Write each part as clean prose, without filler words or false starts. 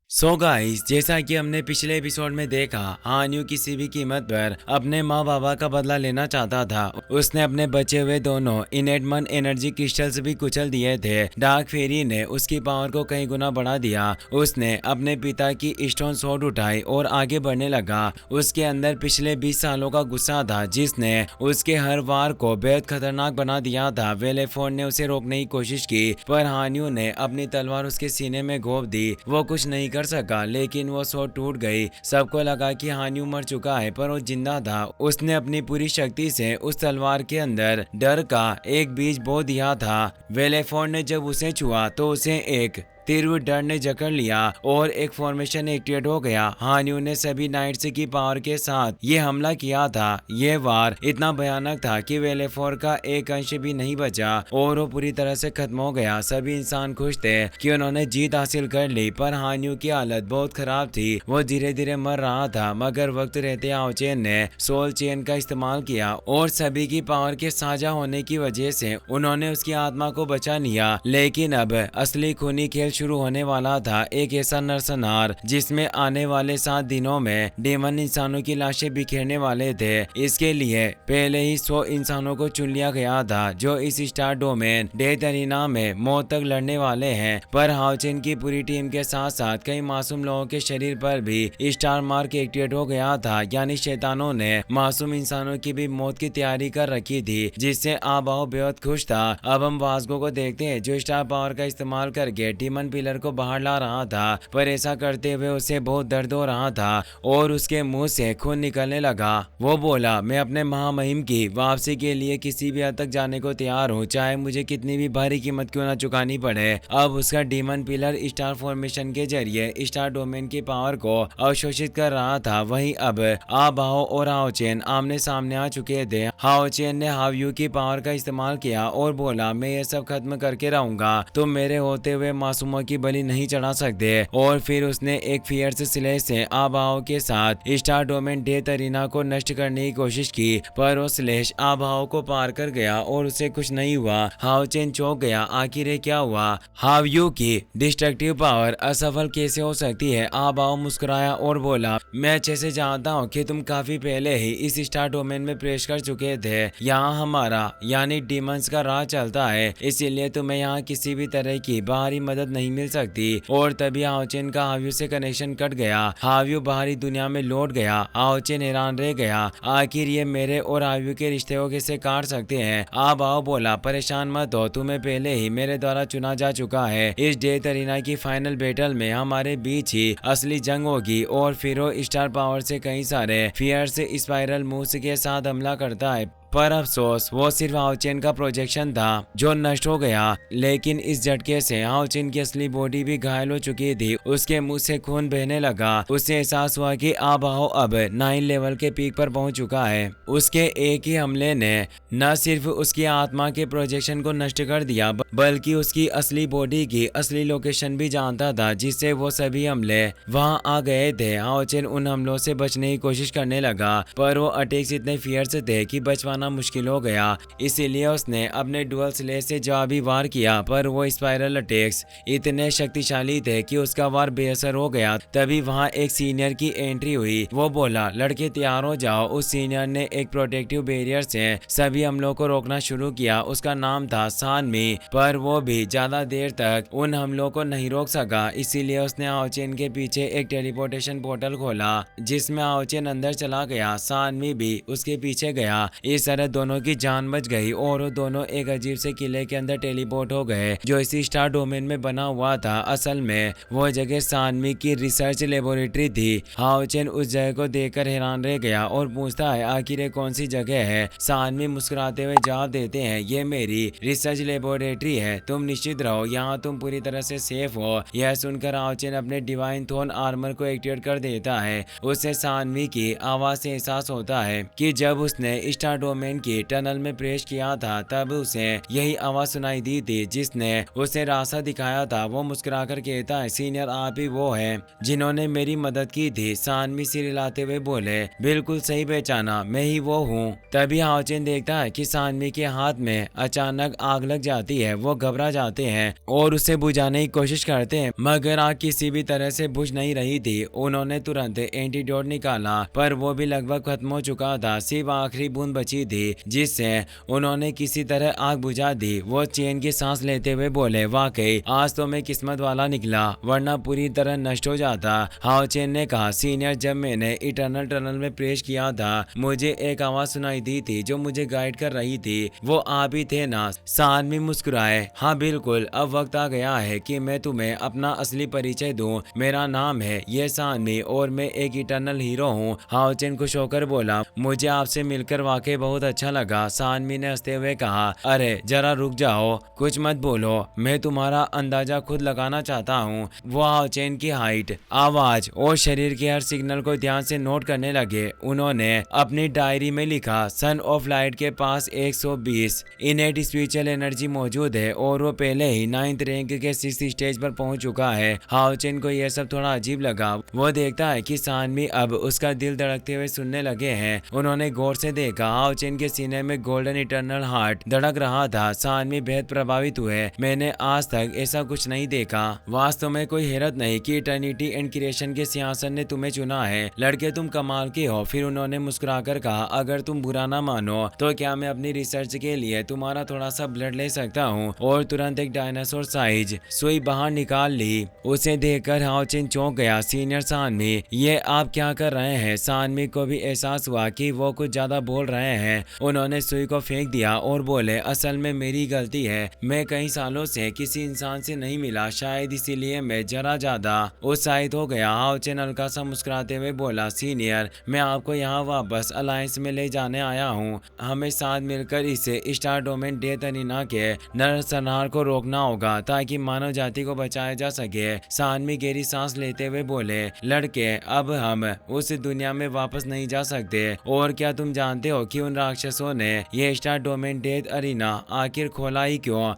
So guys, जैसा कि हमने पिछले एपिसोड में देखा, हान्यू किसी भी कीमत पर अपने माँ बाबा का बदला लेना चाहता था। उसने अपने बचे हुए दोनों इनेडमन एनर्जी क्रिस्टल्स भी कुचल दिए थे। डार्क फेरी ने उसकी पावर को कई गुना बढ़ा दिया। उसने अपने पिता की स्टोन स्वॉर्ड उठाई और आगे बढ़ने लगा। उसके अंदर पिछले 20 सालों का गुस्सा था, जिसने उसके हर वार को बेहद खतरनाक बना दिया था। वेलेफोर्ड ने उसे रोकने की कोशिश की, पर हान्यू ने अपनी तलवार उसके सीने में घोंप दी। वो कुछ नहीं कर सका, लेकिन वो स्वॉर्ड टूट गई। सबको लगा कि हान्यू मर चुका है, पर वो जिंदा था। उसने अपनी पूरी शक्ति से उस तलवार के अंदर डर का एक बीज बो दिया था। वेलेफोर्ड ने जब उसे छुआ तो उसे एक तीव्र डर ने जकड़ लिया और एक फॉर्मेशन एक्टिवेट हो गया। हान्यू ने सभी नाइट्स की पावर के साथ ये हमला किया था। यह वार इतना भयानक था कि वेलेफोर का एक अंश भी नहीं बचा और वो पूरी तरह से खत्म हो गया। सभी इंसान खुश थे कि उन्होंने जीत हासिल कर ली, पर हान्यू की हालत बहुत खराब थी। वो धीरे धीरे मर रहा था, मगर वक्त रहते हाओचेन ने सोल चेन का इस्तेमाल किया और सभी की पावर के साझा होने की वजह से उन्होंने उसकी आत्मा को बचा लिया। लेकिन अब असली खूनी खेल शुरू होने वाला था। एक ऐसा नरसंहार जिसमें आने वाले 7 दिनों में डेमन इंसानों की लाशें बिखेरने वाले थे। इसके लिए पहले ही 100 इंसानों को चुन लिया गया था, जो इस स्टार डोमेन डेथ अरीना में मौत तक लड़ने वाले हैं। पर हाउचेन की पूरी टीम के साथ साथ कई मासूम लोगों के शरीर पर भी स्टार मार्क एक्टिवेट हो गया था, यानी शैतानों ने मासूम इंसानों की भी मौत की तैयारी कर रखी थी, जिससे आबाओ बेहद खुश था। अब हम वास्को को देखते हैं, जो स्टार पावर का इस्तेमाल करके डीमन पिलर को बाहर ला रहा था, पर ऐसा करते हुए उसे बहुत दर्द हो रहा था और उसके मुंह से खून निकलने लगा। वो बोला, मैं अपने महामहिम की वापसी के लिए किसी भी हद तक जाने को तैयार हूँ, चाहे मुझे कितनी भी भारी कीमत क्यों ना चुकानी पड़े। अब उसका डीमन पिलर स्टार फॉर्मेशन के जरिए स्टार डोमेन की पावर को अवशोषित कर रहा था। वहीं अब आबाओ और हाओचेन आमने सामने आ चुके थे। हाओचेन ने हाव्यू की पावर का इस्तेमाल किया और बोला, मैं ये सब खत्म करके रहूंगा, तुम मेरे होते हुए मासूमों की बलि नहीं चढ़ा सकते। और फिर उसने एक फियर्स स्लेश से आबाओ के साथ स्टार डोमेन डेथ अरीना को नष्ट करने की कोशिश की, पर वो स्लेश आबाओ को पार कर गया और उसे कुछ नहीं हुआ। हाओचेन चौंक गया, आखिर ये क्या हुआ? हाव्यू की डिस्ट्रक्टिव पावर असफल कैसे हो सकती है? आबाओ मुस्कुराया और बोला, मैं अच्छे से जानता हूँ कि तुम काफी पहले ही इस स्टार डोमेन में प्रवेश कर चुके थे। यहाँ हमारा यानी डीमंस का राह चलता है, इसीलिए तुम्हें यहाँ किसी भी तरह की बाहरी मदद नहीं मिल सकती। और तभी हाओचेन का हाव्यू से कनेक्शन कट गया। हाव्यू बाहरी दुनिया में लौट गया। हाओचेन हैरान रह गया, आखिर ये मेरे और हाव्यू के रिश्ते को कैसे काट सकते हैं? आबाओ बोला, परेशान मत हो, तुम्हें पहले ही मेरे द्वारा चुना जा चुका है। इस डेथ अरीना की फाइनल बैटल में हमारे बीच ही असली जंग होगी। और फिर वो स्टार पावर से कई सारे फियर्स स्पाइरल मूव्स के साथ हमला करता है, पर अफसोस वो सिर्फ हाओचेन का प्रोजेक्शन था जो नष्ट हो गया। लेकिन इस झटके से हाओचेन की असली बॉडी भी घायल हो चुकी थी। उसके मुंह से खून बहने लगा। उसे एहसास हुआ कि आबाओ अब 9 लेवल के पीक पर पहुंच चुका है। उसके एक ही हमले ने न सिर्फ उसकी आत्मा के प्रोजेक्शन को नष्ट कर दिया, बल्कि उसकी असली बॉडी की असली लोकेशन भी जानता था, जिससे वो सभी हमले वहां आ गए थे। हाओचेन उन हमलों से बचने की कोशिश करने लगा, पर वो अटैक्स इतने फियर्स थे कि बचवाना मुश्किल हो गया। इसीलिए उसने अपने डुअल स्लेश से जवाबी वार किया, पर वो स्पाइरल अटैक्स इतने शक्तिशाली थे कि उसका वार बेअसर हो गया। तभी वहां एक सीनियर की एंट्री हुई। वो बोला, लड़के तैयार हो जाओ। उस सीनियर ने एक प्रोटेक्टिव बैरियर से सभी हमलों को रोकना शुरू किया। उसका नाम था सानमी, पर वो भी ज्यादा देर तक उन हमलों को नहीं रोक सका। इसीलिए उसने हाओचेन के पीछे एक टेलीपोर्टेशन पोर्टल खोला, जिसमें हाओचेन अंदर चला गया। सानमी भी उसके पीछे गया। इस तरह दोनों की जान बच गई और वो दोनों एक अजीब से किले के अंदर टेलीपोर्ट हो गए, जो इसी स्टार डोमेन में बना हुआ था। असल में वो जगह सानमी की रिसर्च लेबोरेटरी थी। हाओचेन उस जगह को देखकर हैरान रह गया और पूछता है, आखिर ये कौन सी जगह है? सानमी मुस्कुराते हुए जवाब देते हैं, ये मेरी रिसर्च लेबोरेटरी है, तुम निश्चित रहो, यहाँ तुम पूरी तरह से सेफ हो। यह सुनकर हाओचेन अपने डिवाइन थोन आर्मर को एक्टिवेट कर देता है। उसे सानवी की आवाज से एहसास होता है कि जब उसने स्टार डोमेन की टनल में प्रवेश किया था तब उसे यही आवाज सुनाई दी थी जिसने उसे रास्ता दिखाया था। वो मुस्कुराकर कहता है, सीनियर आप ही वो हैं जिन्होंने मेरी मदद की थी। सानवी सिर हिलाते हुए बोले, बिल्कुल सही पहचाना, मैं ही वो हूँ। तभी हाओचेन देखता है कि सानवी के हाथ में अचानक आग लग जाती है। वो घबरा जाते हैं और उसे बुझाने की कोशिश करते हैं मगर आग किसी भी तरह से बुझ नहीं रही थी। उन्होंने तुरंत एंटीडोट निकाला पर वो भी लगभग खत्म हो चुका था। सिर्फ आखिरी बूंद बची थी जिससे उन्होंने किसी तरह आग बुझा दी। वो चैन की सांस लेते हुए बोले, वाकई आज तो मैं किस्मत वाला निकला वरना पूरी तरह नष्ट हो जाता। हाओचेन ने कहा, सीनियर जब मैंने इटर्नल टनल में प्रवेश किया था मुझे एक आवाज सुनाई दी थी जो मुझे गाइड कर रही थी। वो आप ही थे ना? सानवी मुस्कुराए, हाँ बिल्कुल, अब वक्त आ गया है कि मैं तुम्हें अपना असली परिचय दूं। मेरा नाम है ये सानवी और मैं एक इटर्नल हीरो हूँ। हाओचेन खुश होकर बोला, मुझे आपसे मिलकर वाकई बहुत अच्छा लगा। सानवी ने हंसते हुए कहा, अरे जरा रुक जाओ, कुछ मत बोलो, मैं तुम्हारा अंदाजा खुद लगाना चाहता हूँ। वो हाओचेन की हाइट, आवाज और शरीर के हर सिग्नल को ध्यान से नोट करने लगे। उन्होंने अपनी डायरी में लिखा, सन ऑफ लाइट के पास 120 इनेट स्पिरिचुअल एनर्जी मौजूद है और वो पहले ही 9th रैंक के 6th स्टेज पर पहुंच चुका है। हाओचेन को यह सब थोड़ा अजीब लगा। वो देखता है कि सानवी अब उसका दिल धड़कते हुए सुनने लगे हैं। उन्होंने गौर से देखा, हाओचेन के सीने में गोल्डन इटर्नल हार्ट धड़क रहा था। सानवी बेहद प्रभावित हुए, मैंने आज तक ऐसा कुछ नहीं देखा। वास्तव में कोई हैरत नहीं कि इटर्निटी एंड क्रिएशन के सिंहासन ने तुम्हें चुना है। लड़के तुम कमाल के हो। फिर उन्होंने मुस्कुराकर कहा, अगर तुम बुरा ना मानो तो क्या मैं अपनी रिसर्च के लिए तुम्हारा थोड़ा सा ब्लड ले सकता हूँ? और तुरंत एक डायनासोर साइज सुई बाहर निकाल ली। उसे देखकर हाओचेन चौंक गया, सीनियर सानवी ये आप क्या कर रहे हैं? सानवी को भी एहसास हुआ कि वो कुछ ज्यादा बोल रहे हैं। उन्होंने सुई को फेंक दिया और बोले, असल में मेरी गलती है, मैं कई सालों से किसी इंसान से नहीं मिला, शायद इसीलिए मैं जरा ज्यादा उत्साहित हो गया। हाओचेन हल्का सा मुस्कुराते हुए बोला, सीनियर मैं आपको यहाँ वापस अलायंस में ले जाने आया हूँ। हमें साथ मिलकर इसे स्टार डोमेन डेथ अरीना के नरसंहार को रोकना होगा ताकि मानव जाति को बचाया जा सके। सानवी गहरी सांस लेते हुए बोले, लड़के अब हम उस दुनिया में वापस नहीं जा सकते। और क्या तुम जानते हो कि उन राक्षसों ने ये स्टार डोमेन डेथ अरीना आखिर खोला ही क्यों?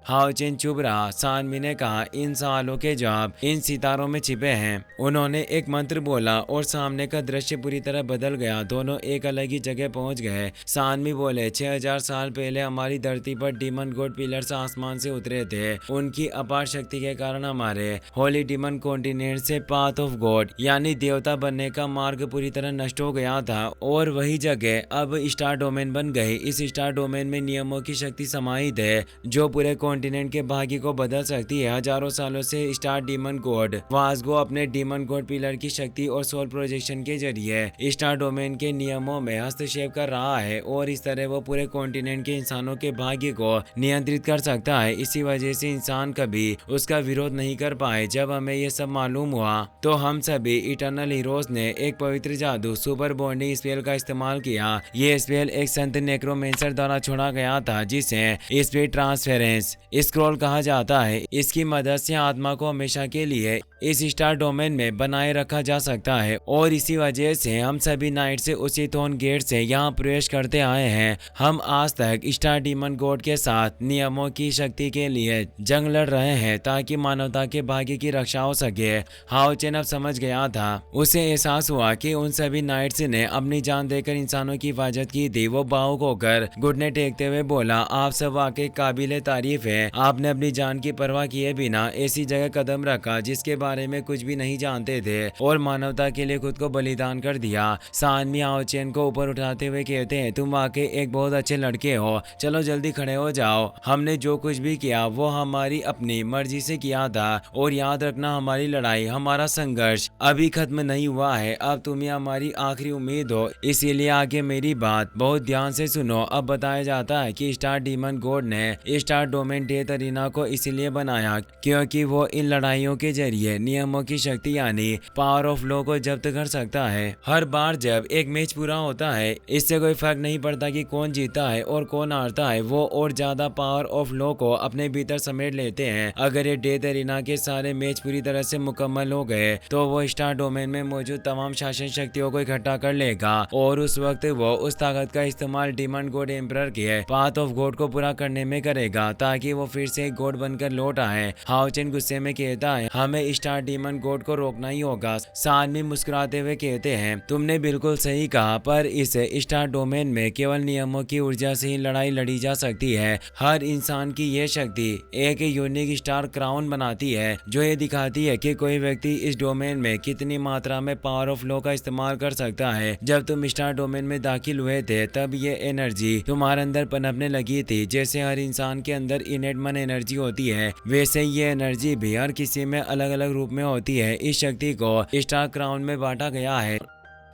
हाओचेन चुप रहा। सानवी ने कहा, इन सवालों के जवाब इन सितारों में छिपे हैं। उन्होंने एक मंत्र बोला और सामने का दृश्य पूरी तरह बदल गया। दोनों एक अलग ही जगह पहुंच गए। सानवी बोले, 6000 साल पहले हमारी धरती पर डीमन गॉड पिलर्स आसमान से उतरे थे। उनकी अपार शक्ति के कारण हमारे होली डीमन कॉन्टिनेंट से पाथ ऑफ गॉड यानी देवता बनने का मार्ग पूरी तरह नष्ट हो गया था और वही जगह अब स्टार डोमेन बन गई। इस स्टार डोमेन में नियमों की शक्ति समाहित है जो पूरे कॉन्टिनेंट के भाग्य को बदल सकती है। हजारों सालों से स्टार डीमन गॉड वास्गो अपने डीमन गॉड पिलर की शक्ति और सोल प्रोजेक्शन के जरिए स्टार डोमेन के नियमों में हस्तक्षेप कर रहा है और इस तरह वो पूरे कॉन्टिनेंट के इंसानों के भाग्य को नियंत्रित कर सकता है। इसी वजह से इंसान कभी उसका विरोध नहीं कर पाए। जब हमें ये सब मालूम हुआ तो हम सभी इटर्नल हीरोज ने एक पवित्र जादू सुपर बॉन्डिंग स्पेल का इस्तेमाल किया। ये स्पेल एक संत नेक्रोमेंसर द्वारा छोड़ा गया था जिसे स्पिरिट ट्रांसफेरेंस स्क्रॉल कहा जाता है। इसकी मदद से आत्मा को हमेशा के लिए इस स्टार डोमेन में बनाए रखा जा सकता है और इसी वजह से हम सभी नाइट से उसी थोन गेट से यहाँ प्रवेश करते आए हैं। हम आज तक स्टार डीमन गॉड के साथ नियमों की शक्ति के लिए जंग लड़ रहे हैं ताकि मानवता के भाग्य की रक्षा हो सके। हाओचेन अब समझ गया था। उसे एहसास हुआ कि उन सभी नाइट्स ने अपनी जान देकर इंसानों की हिफाजत की थी। वो भावुक होकर घुटने टेकते हुए बोला, आप सब वाकई काबिले तारीफ है। आपने अपनी जान की परवाह किए बिना ऐसी जगह कदम रखा जिसके बारे में कुछ भी नहीं जानते थे और मानवता के लिए खुद को बलिदान कर दिया। सानवी हाओचेन को ऊपर उठाते हुए कहते हैं, तुम वाकई एक बहुत अच्छे लड़के हो। चलो जल्दी खड़े हो जाओ। हमने जो कुछ भी किया वो हमारी अपनी मर्जी से किया था और याद रखना हमारी लड़ाई हमारा संघर्ष अभी खत्म नहीं हुआ है। अब तुम ही हमारी आखिरी उम्मीद हो, इसीलिए आगे मेरी बात बहुत ध्यान से सुनो। अब बताया जाता है कि स्टार डीमन गॉड ने star domain domain death arena को इसलिए बनाया क्योंकि वो इन लड़ाइयों के जरिए नियमों की शक्ति यानी पावर ऑफ लॉ को जब्त कर सकता है। हर बार जब एक मैच पूरा होता है, इससे कोई फर्क नहीं पड़ता कि कौन जीता है और कौन हारता है, वो और ज्यादा पावर ऑफ लॉ को अपने भीतर समेट लेते हैं। अगर ये डेथ अरीना के सारे मैच पूरी तरह से मुकम्मल हो गए तो वो स्टार डोमेन में मौजूद तमाम शासन शक्तियों को इकट्ठा कर लेगा और उस वक्त वो उस ताकत का इस्तेमाल डीमन गॉड एम्परर के पाथ ऑफ गॉड को पूरा करने में करेगा ताकि वो फिर से एक गॉड बनकर लौट आए। हाओ चेन गुस्से में कहता है, हमें स्टार डीमन गॉड को रोकना ही होगा। सानवी मुस्कुराते हुए कहते हैं, तुमने बिल्कुल सही कहा, पर इस स्टार डोमेन में केवल नियमों की ऊर्जा से ही लड़ाई लड़ी जा सकती है। हर इंसान की ये शक्ति एक यूनिक स्टार क्राउन बनाती है जो ये दिखाती है कि कोई व्यक्ति इस डोमेन में कितनी मात्रा में पावर ऑफ लॉ का इस्तेमाल कर सकता है। जब तुम स्टार डोमेन में दाखिल हुए थे तब ये एनर्जी तुम्हारे अंदर पनपने लगी थी। जैसे हर इंसान के अंदर इनेट मन एनर्जी होती है, वैसे ये एनर्जी भी हर किसी में अलग अलग रूप में होती है। इस शक्ति को स्टार क्राउन में बांटा गया है।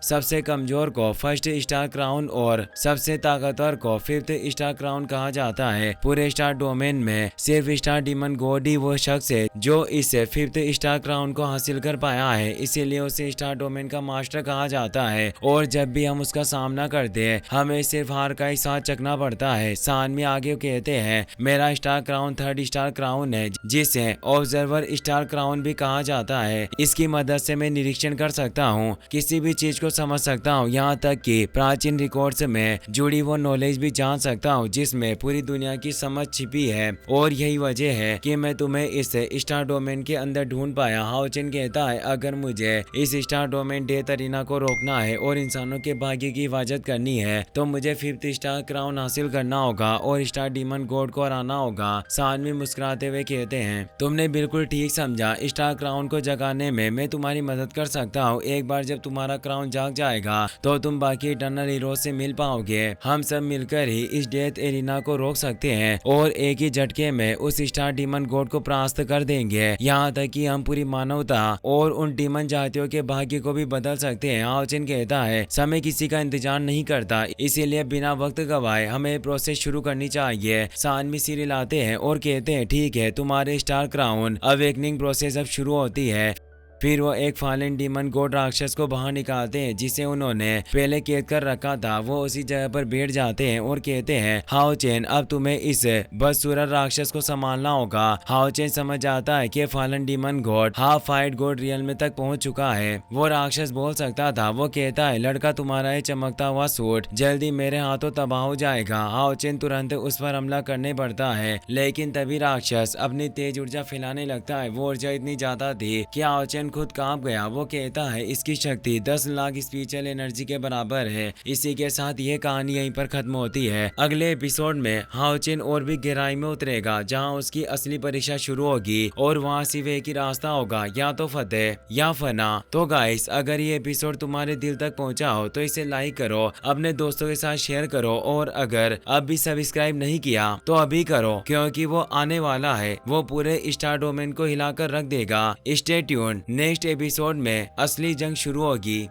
सबसे कमजोर को फर्स्ट स्टार क्राउन और सबसे ताकतवर को फिफ्थ स्टार क्राउन कहा जाता है। पूरे स्टार डोमेन में सिर्फ स्टार डीमन गॉड ही वो शख्स है जो इस फिफ्थ स्टार क्राउन को हासिल कर पाया है, इसीलिए उसे स्टार डोमेन का मास्टर कहा जाता है। और जब भी हम उसका सामना करते हैं हमें सिर्फ हार का ही साथ चखना पड़ता है। सानवी आगे कहते हैं, मेरा star crown third star crown है जिसे ऑब्जर्वर स्टार क्राउन भी कहा जाता है। इसकी मदद से मैं निरीक्षण कर सकता हूँ, किसी भी चीज को समझ सकता हूँ, यहाँ तक कि प्राचीन रिकॉर्ड्स में जुड़ी वो नॉलेज भी जान सकता हूँ जिसमें पूरी दुनिया की समझ छिपी है। और यही वजह है कि मैं तुम्हें इस स्टार डोमेन के अंदर ढूंढ पाया। हाओ चेन कहता है, अगर मुझे इस स्टार डोमेन डेथ अरीना को रोकना है और इंसानों के भाग्य की हिफाजत करनी है तो मुझे फिफ्थ स्टार क्राउन हासिल करना होगा और स्टार डीमन गॉड को हराना होगा। सानवी मुस्कुराते हुए कहते हैं, तुमने बिल्कुल ठीक समझा, स्टार क्राउन को जगाने में मैं तुम्हारी मदद कर सकता हूँ। एक बार जब तुम्हारा क्राउन जाग जाएगा तो तुम बाकी इटर्नल हीरो से मिल पाओगे। हम सब मिलकर ही इस डेथ एरिना को रोक सकते हैं और एक ही झटके में उस स्टार डीमन गॉड को परास्त कर देंगे। यहाँ तक कि हम पूरी मानवता और उन डीमन जातियों के भाग्य को भी बदल सकते हैं। हाओ चेन कहता है, समय किसी का इंतजार नहीं करता, इसीलिए बिना वक्त गवाए हमें प्रोसेस शुरू करनी चाहिए। सानवी सिर हिलाते हैं और कहते हैं, ठीक है, तुम्हारे स्टार क्राउन अवेकनिंग प्रोसेस अब शुरू होती है। फिर वो एक फालन डीमन गॉड राक्षस को बाहर निकालते हैं जिसे उन्होंने पहले कैद कर रखा था। वो उसी जगह पर बैठ जाते हैं और कहते हैं, हाओ चेन, अब तुम्हें इस बदसूरत राक्षस को संभालना होगा। हाओ चेन समझ जाता है कि फालन demon God half fight God real में तक पहुंच चुका है। वो राक्षस बोल सकता था। वो कहता है, लड़का, तुम्हारा ये चमकता हुआ सूट जल्दी मेरे हाथों तबाह हो जाएगा। हाओ चेन तुरंत उस पर हमला करने पड़ता है, लेकिन तभी राक्षस अपनी तेज ऊर्जा फैलाने लगता है। वो ऊर्जा इतनी ज्यादा थी कि हाओ चेन खुद कांप गया। वो कहता है, इसकी शक्ति 10 लाख स्पिरिचुअल एनर्जी के बराबर है। इसी के साथ ये कहानी यहीं पर खत्म होती है। अगले एपिसोड में हाओ चेन और भी गहराई में उतरेगा जहां उसकी असली परीक्षा शुरू होगी और वहां सिर्फ एक ही रास्ता होगा, या तो फतेह या फना। तो गाइस, अगर ये एपिसोड तुम्हारे दिल तक पहुंचा हो तो इसे लाइक करो, अपने दोस्तों के साथ शेयर करो और अगर अब भी सब्सक्राइब नहीं किया तो अभी करो क्योंकि वो आने वाला है। वो पूरे स्टार डोमेन को हिलाकर रख देगा। स्टे ट्यून्ड, नेक्स्ट एपिसोड में असली जंग शुरू होगी।